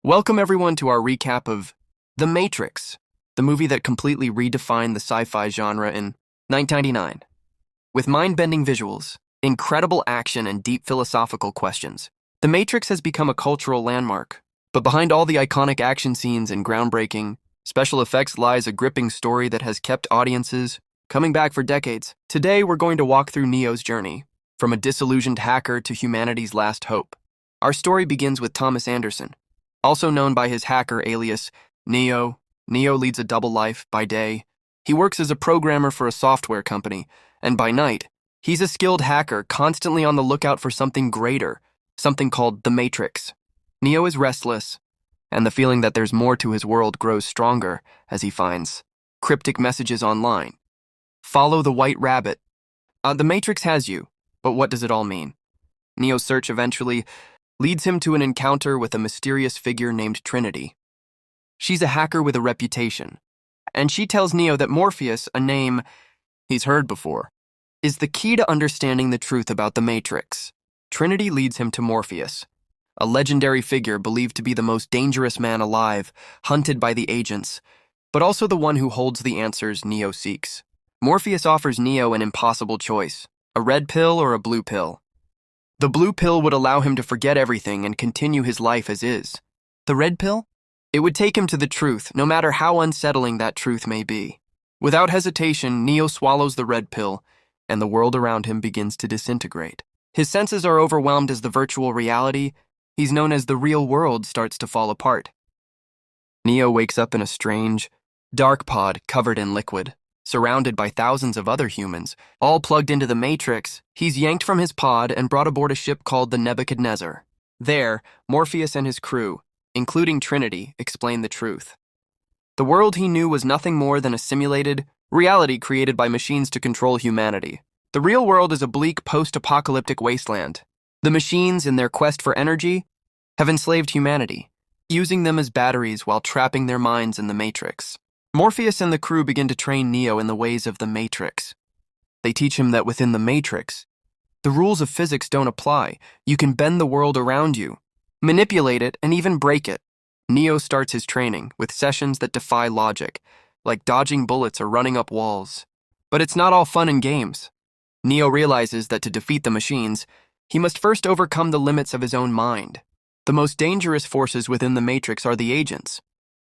Welcome everyone to our recap of The Matrix, the movie that completely redefined the sci-fi genre in 1999. With mind-bending visuals, incredible action, and deep philosophical questions, The Matrix has become a cultural landmark. But behind all the iconic action scenes and groundbreaking special effects lies a gripping story that has kept audiences coming back for decades. Today, we're going to walk through Neo's journey, from a disillusioned hacker to humanity's last hope. Our story begins with Thomas Anderson, also known by his hacker alias Neo. Neo leads a double life. By day, he works as a programmer for a software company, and by night, he's a skilled hacker constantly on the lookout for something greater, something called the Matrix. Neo is restless, and the feeling that there's more to his world grows stronger as he finds cryptic messages online. Follow the white rabbit. The Matrix has you, but what does it all mean? Neo's search eventually leads him to an encounter with a mysterious figure named Trinity. She's a hacker with a reputation, and she tells Neo that Morpheus, a name he's heard before, is the key to understanding the truth about the Matrix. Trinity leads him to Morpheus, a legendary figure believed to be the most dangerous man alive, hunted by the agents, but also the one who holds the answers Neo seeks. Morpheus offers Neo an impossible choice, a red pill or a blue pill. The blue pill would allow him to forget everything and continue his life as is. The red pill? It would take him to the truth, no matter how unsettling that truth may be. Without hesitation, Neo swallows the red pill, and the world around him begins to disintegrate. His senses are overwhelmed as the virtual reality he's known as the real world starts to fall apart. Neo wakes up in a strange, dark pod covered in liquid. Surrounded by thousands of other humans, all plugged into the Matrix, he's yanked from his pod and brought aboard a ship called the Nebuchadnezzar. There, Morpheus and his crew, including Trinity, explain the truth. The world he knew was nothing more than a simulated reality created by machines to control humanity. The real world is a bleak post-apocalyptic wasteland. The machines, in their quest for energy, have enslaved humanity, using them as batteries while trapping their minds in the Matrix. Morpheus and the crew begin to train Neo in the ways of the Matrix. They teach him that within the Matrix, the rules of physics don't apply. You can bend the world around you, manipulate it, and even break it. Neo starts his training with sessions that defy logic, like dodging bullets or running up walls. But it's not all fun and games. Neo realizes that to defeat the machines, he must first overcome the limits of his own mind. The most dangerous forces within the Matrix are the agents,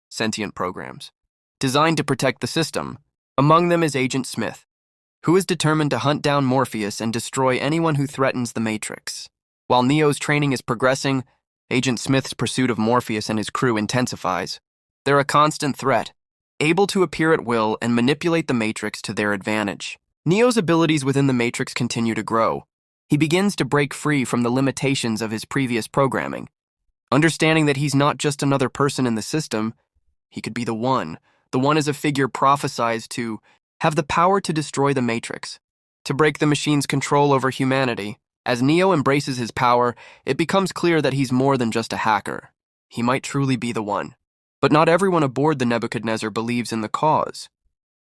sentient programs, designed to protect the system. Among them is Agent Smith, who is determined to hunt down Morpheus and destroy anyone who threatens the Matrix. While Neo's training is progressing, Agent Smith's pursuit of Morpheus and his crew intensifies. They're a constant threat, able to appear at will and manipulate the Matrix to their advantage. Neo's abilities within the Matrix continue to grow. He begins to break free from the limitations of his previous programming. Understanding that he's not just another person in the system, he could be the one. The one is a figure prophesized to have the power to destroy the Matrix, to break the machine's control over humanity. As Neo embraces his power, it becomes clear that he's more than just a hacker. He might truly be the one. But not everyone aboard the Nebuchadnezzar believes in the cause.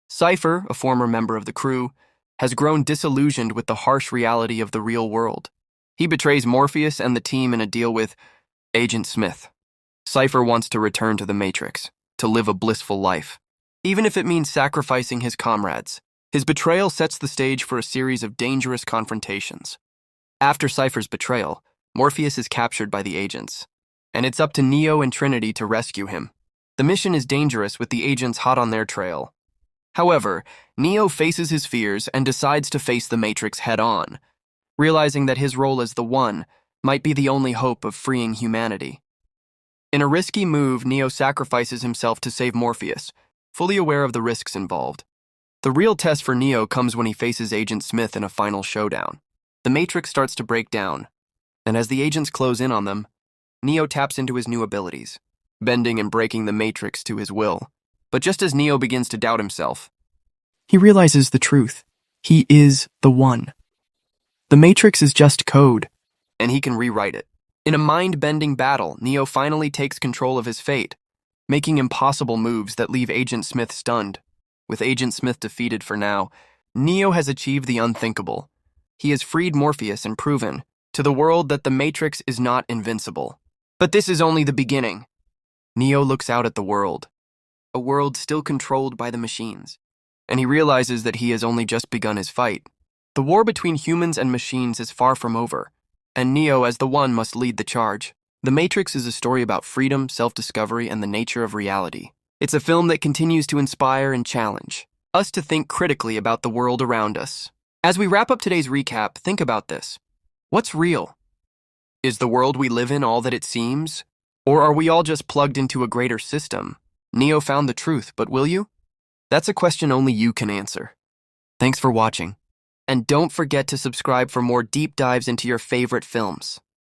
Cypher, a former member of the crew, has grown disillusioned with the harsh reality of the real world. He betrays Morpheus and the team in a deal with Agent Smith. Cypher wants to return to the Matrix, to live a blissful life, even if it means sacrificing his comrades. His betrayal sets the stage for a series of dangerous confrontations. After Cypher's betrayal, Morpheus is captured by the agents, and it's up to Neo and Trinity to rescue him. The mission is dangerous with the agents hot on their trail. However, Neo faces his fears and decides to face the Matrix head-on, realizing that his role as the One might be the only hope of freeing humanity. In a risky move, Neo sacrifices himself to save Morpheus, fully aware of the risks involved. The real test for Neo comes when he faces Agent Smith in a final showdown. The Matrix starts to break down, and as the agents close in on them, Neo taps into his new abilities, bending and breaking the Matrix to his will. But just as Neo begins to doubt himself, he realizes the truth. He is the One. The Matrix is just code, and he can rewrite it. In a mind-bending battle, Neo finally takes control of his fate, making impossible moves that leave Agent Smith stunned. With Agent Smith defeated for now, Neo has achieved the unthinkable. He has freed Morpheus and proven to the world that the Matrix is not invincible. But this is only the beginning. Neo looks out at the world, a world still controlled by the machines, and he realizes that he has only just begun his fight. The war between humans and machines is far from over, and Neo, as the one, must lead the charge. The Matrix is a story about freedom, self-discovery, and the nature of reality. It's a film that continues to inspire and challenge us to think critically about the world around us. As we wrap up today's recap, think about this. What's real? Is the world we live in all that it seems? Or are we all just plugged into a greater system? Neo found the truth, but will you? That's a question only you can answer. Thanks for watching. And don't forget to subscribe for more deep dives into your favorite films.